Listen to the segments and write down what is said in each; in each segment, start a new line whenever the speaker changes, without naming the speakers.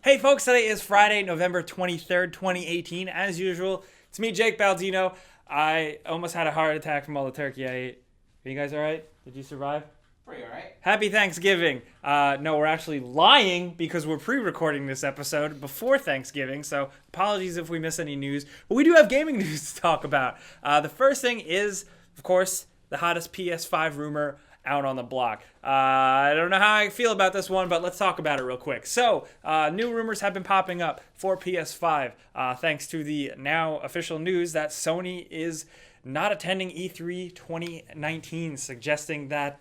Hey folks, today is Friday, November 23rd, 2018. As usual, it's me, Jake Baldino. I almost had a heart attack from all the turkey I ate. Are you guys alright? Did you survive?
Pretty alright.
Happy Thanksgiving. No, we're actually lying because we're pre-recording this episode before Thanksgiving, so apologies if we miss any news. But we do have gaming news to talk about. The first thing is, of course, the hottest PS5 rumor out on the block. I don't know how I feel about this one, but let's talk about it real quick. So, new rumors have been popping up for PS5, thanks to the now official news that Sony is not attending E3 2019, suggesting that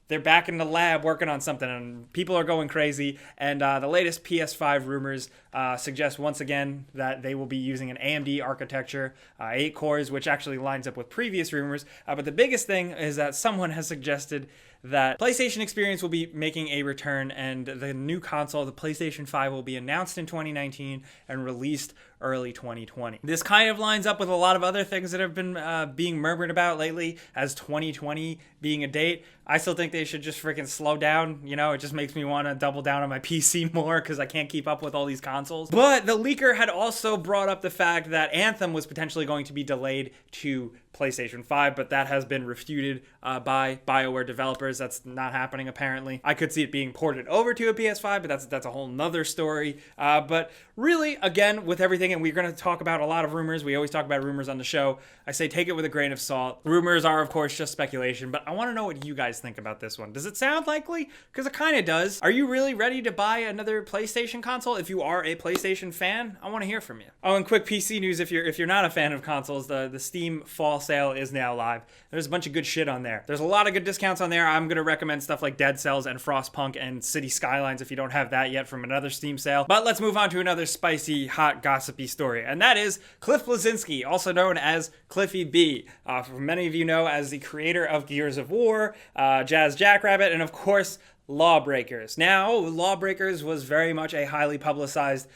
they're back in the lab working on something, and people are going crazy. And the latest PS5 rumors suggest once again that they will be using an AMD architecture, 8 cores, which actually lines up with previous rumors. But the biggest thing is that someone has suggested that PlayStation Experience will be making a return, and the new console, the PlayStation 5, will be announced in 2019 and released early 2020. This kind of lines up with a lot of other things that have been being murmured about lately, as 2020 being a date. I still think they should just freaking slow down. You know, it just makes me want to double down on my PC more because I can't keep up with all these consoles. But the leaker had also brought up the fact that Anthem was potentially going to be delayed to PlayStation 5, but that has been refuted by BioWare developers. That's not happening, apparently. I could see it being ported over to a PS5, but that's a whole nother story. But really, again, with everything, and we're going to talk about a lot of rumors. We always talk about rumors on the show. I say take it with a grain of salt. Rumors are, of course, just speculation, but I want to know what you guys think about this one. Does it sound likely? Because it kind of does. Are you really ready to buy another PlayStation console? If you are a PlayStation fan, I want to hear from you. Oh, and quick PC news, if you're not a fan of consoles, the Steam fall sale is now live. There's a bunch of good shit on there. There's a lot of good discounts on there. I'm going to recommend stuff like Dead Cells and Frostpunk and City Skylines if you don't have that yet from another Steam sale. But let's move on to another spicy, hot, gossipy story, and that is Cliff Bleszinski, also known as Cliffy B, for many of you know as the creator of Gears of War, Jazz Jackrabbit, and of course, Lawbreakers. Now, Lawbreakers was very much a highly publicized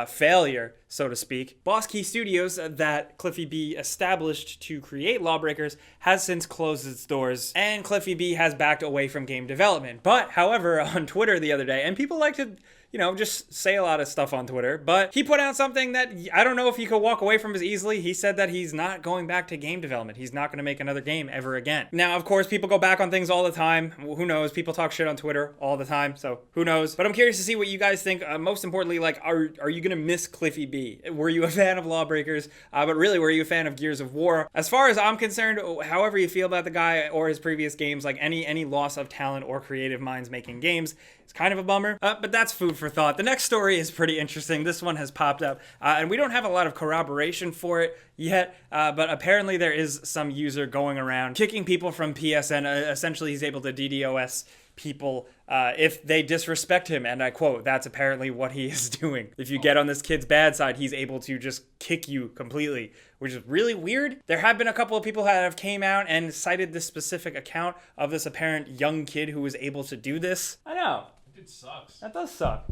failure, so to speak. Boss Key Studios, that Cliffy B established to create Lawbreakers, has since closed its doors, and Cliffy B has backed away from game development. But, however, on Twitter the other day, and people like to, you know, just say a lot of stuff on Twitter, but he put out something that I don't know if he could walk away from as easily. He said that he's not going back to game development. He's not going to make another game ever again. Now, of course, people go back on things all the time. Who knows? People talk shit on Twitter all the time, so who knows? But I'm curious to see what you guys think. Most importantly, like, are you going to miss Cliffy B? Were you a fan of Lawbreakers? But really, were you a fan of Gears of War? As far as I'm concerned, however you feel about the guy or his previous games, like any loss of talent or creative minds making games, it's kind of a bummer, but that's food for thought. The next story is pretty interesting. This one has popped up, and we don't have a lot of corroboration for it yet, but apparently there is some user going around kicking people from PSN. Essentially, he's able to DDoS people if they disrespect him, and I quote, that's apparently what he is doing. If you get on this kid's bad side, he's able to just kick you completely, which is really weird. There have been a couple of people that have came out and cited this specific account of this apparent young kid who was able to do this. I know.
It sucks.
That does suck.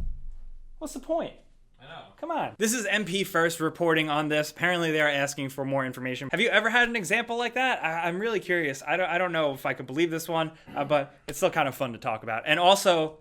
What's the point?
I know.
Come on. This is MP First reporting on this. Apparently, they are asking for more information. Have you ever had an example like that? I'm really curious. I don't know if I could believe this one, but it's still kind of fun to talk about. And also,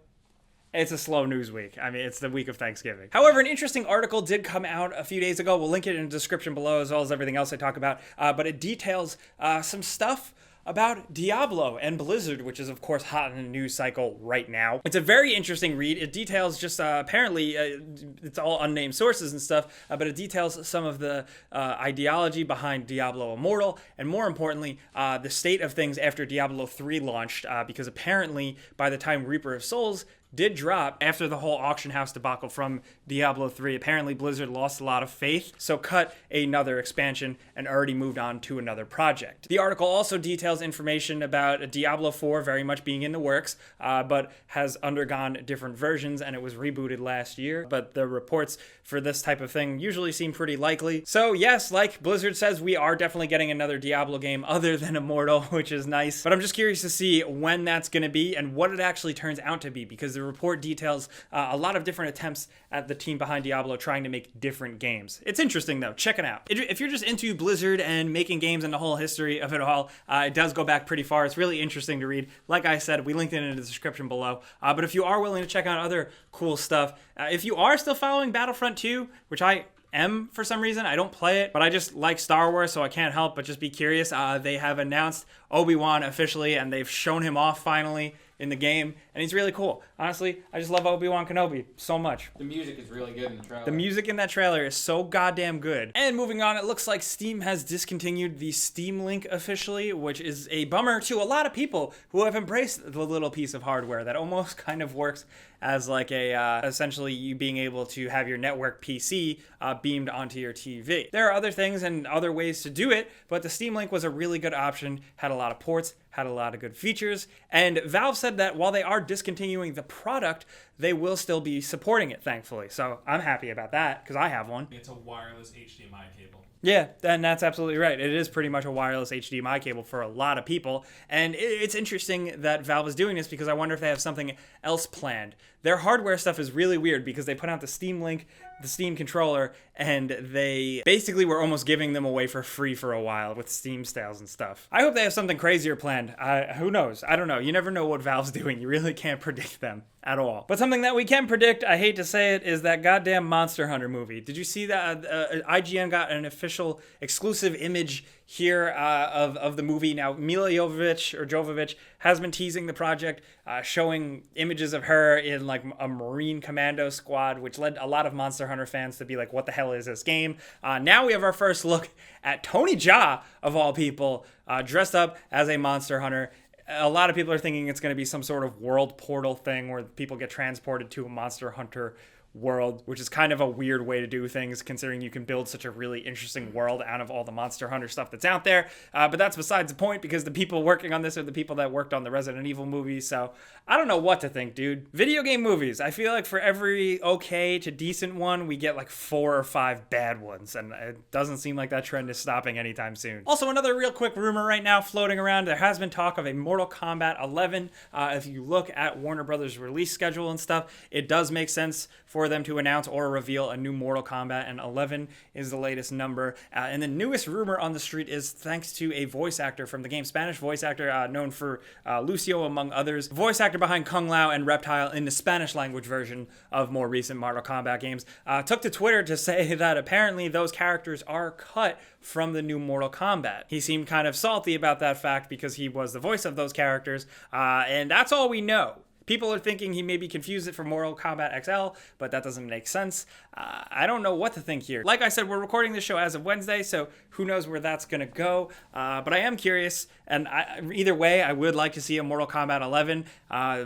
it's a slow news week. I mean, it's the week of Thanksgiving. However, an interesting article did come out a few days ago. We'll link it in the description below, as well as everything else I talk about. But it details some stuff about Diablo and Blizzard, which is of course hot in the news cycle right now. It's a very interesting read. It details just apparently it's all unnamed sources and stuff, but it details some of the ideology behind Diablo Immortal, and more importantly, the state of things after Diablo 3 launched, because apparently by the time Reaper of Souls did drop after the whole auction house debacle from Diablo 3. Apparently Blizzard lost a lot of faith, so cut another expansion and already moved on to another project. The article also details information about Diablo 4 very much being in the works, but has undergone different versions, and it was rebooted last year. But the reports for this type of thing usually seem pretty likely. So yes, like Blizzard says, we are definitely getting another Diablo game other than Immortal, which is nice. But I'm just curious to see when that's going to be and what it actually turns out to be, because The report details a lot of different attempts at the team behind Diablo trying to make different games. It's interesting though, check it out. If you're just into Blizzard and making games and the whole history of it all, it does go back pretty far. It's really interesting to read. Like I said, we linked it in the description below. But if you are willing to check out other cool stuff, if you are still following Battlefront 2, which I am for some reason, I don't play it, but I just like Star Wars, so I can't help but just be curious. They have announced Obi-Wan officially, and they've shown him off finally in the game, and he's really cool. Honestly, I just love Obi-Wan Kenobi so much.
The music is really good in the trailer.
The music in that trailer is so goddamn good. And moving on, it looks like Steam has discontinued the Steamlink officially, which is a bummer to a lot of people who have embraced the little piece of hardware that almost kind of works as like a, essentially you being able to have your network PC beamed onto your TV. There are other things and other ways to do it, but the Steamlink was a really good option, had a lot of ports, had a lot of good features, and Valve said that while they are discontinuing the product, they will still be supporting it, thankfully. So I'm happy about that, because I have one.
It's a wireless HDMI cable.
Yeah, and that's absolutely right. It is pretty much a wireless HDMI cable for a lot of people. And it's interesting that Valve is doing this because I wonder if they have something else planned. Their hardware stuff is really weird because they put out the Steam Link, the Steam controller, and they basically were almost giving them away for free for a while with Steam sales and stuff. I hope they have something crazier planned. Who knows? I don't know. You never know what Valve's doing. You really can't predict them at all. But something that we can predict, I hate to say it, is that goddamn Monster Hunter movie. Did you see that? IGN got an official exclusive image here of the movie. Now, Mila Jovovich has been teasing the project, showing images of her in like a Marine Commando squad, which led a lot of Monster Hunter fans to be like, what the hell is this game? Now we have our first look at Tony Jaa, of all people, dressed up as a Monster Hunter. A lot of people are thinking it's going to be some sort of world portal thing where people get transported to a Monster Hunter world, which is kind of a weird way to do things considering you can build such a really interesting world out of all the Monster Hunter stuff that's out there. But that's besides the point because the people working on this are the people that worked on the Resident Evil movies. So I don't know what to think, dude. Video game movies. I feel like for every okay to decent one, we get like 4 or 5 bad ones. And it doesn't seem like that trend is stopping anytime soon. Also, another real quick rumor right now floating around. There has been talk of a Mortal Kombat 11. If you look at Warner Brothers' release schedule and stuff, it does make sense for them to announce or reveal a new Mortal Kombat, and 11 is the latest number. And the newest rumor on the street is thanks to a voice actor from the game, Spanish voice actor known for Lucio, among others, voice actor behind Kung Lao and Reptile in the Spanish language version of more recent Mortal Kombat games, took to Twitter to say that apparently those characters are cut from the new Mortal Kombat. He seemed kind of salty about that fact because he was the voice of those characters, and that's all we know. People are thinking he maybe confused it for Mortal Kombat XL, but that doesn't make sense. I don't know what to think here. Like I said, we're recording this show as of Wednesday, so who knows where that's going to go. But I am curious, and either way, I would like to see a Mortal Kombat 11.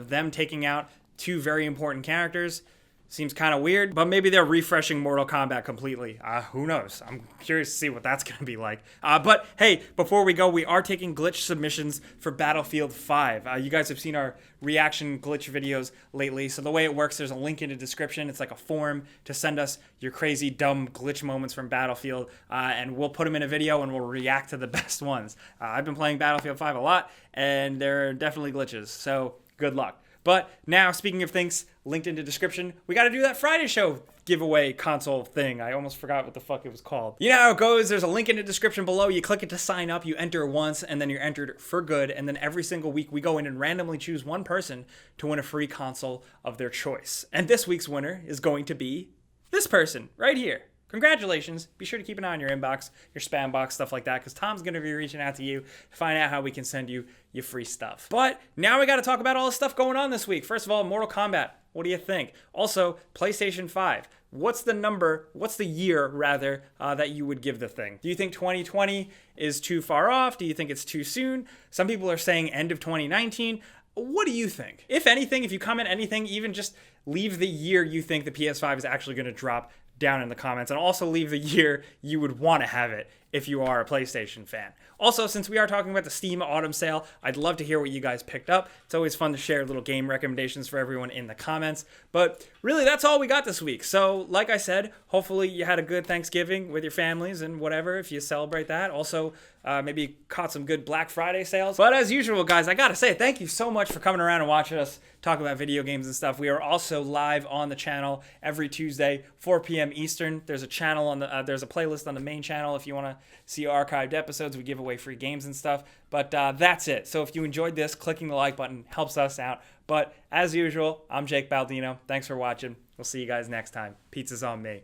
Them taking out 2 very important characters seems kind of weird, but maybe they're refreshing Mortal Kombat completely. Who knows? I'm curious to see what that's going to be like. But hey, before we go, we are taking glitch submissions for Battlefield 5. You guys have seen our reaction glitch videos lately. So the way it works, there's a link in the description. It's like a form to send us your crazy, dumb glitch moments from Battlefield, and we'll put them in a video and we'll react to the best ones. I've been playing Battlefield 5 a lot, and there are definitely glitches. So good luck. But now, speaking of things linked in the description, we got to do that Friday show giveaway console thing. I almost forgot what the fuck it was called. You know how it goes. There's a link in the description below. You click it to sign up. You enter once, and then you're entered for good. And then every single week, we go in and randomly choose one person to win a free console of their choice. And this week's winner is going to be this person right here. Congratulations. Be sure to keep an eye on your inbox, your spam box, stuff like that, because Tom's going to be reaching out to you to find out how we can send you your free stuff. But now we got to talk about all the stuff going on this week. First of all, Mortal Kombat. What do you think? Also, PlayStation 5. What's the year, rather, that you would give the thing? Do you think 2020 is too far off? Do you think it's too soon? Some people are saying end of 2019. What do you think? If anything, if you comment anything, even just leave the year you think the PS5 is actually going to drop down in the comments, and also leave the year you would want to have it if you are a PlayStation fan. Also, since we are talking about the Steam Autumn Sale, I'd love to hear what you guys picked up. It's always fun to share little game recommendations for everyone in the comments. But really, that's all we got this week. So, like I said, hopefully you had a good Thanksgiving with your families and whatever, if you celebrate that. Also, maybe caught some good Black Friday sales. But as usual, guys, I gotta say, thank you so much for coming around and watching us talk about video games and stuff. We are also live on the channel every Tuesday, 4 p.m. Eastern. There's a channel on the, there's a playlist on the main channel if you want to see archived episodes. We give away free games and stuff. But that's it. So if you enjoyed this, clicking the like button helps us out. But as usual, I'm Jake Baldino. Thanks for watching. We'll see you guys next time. Pizza's on me.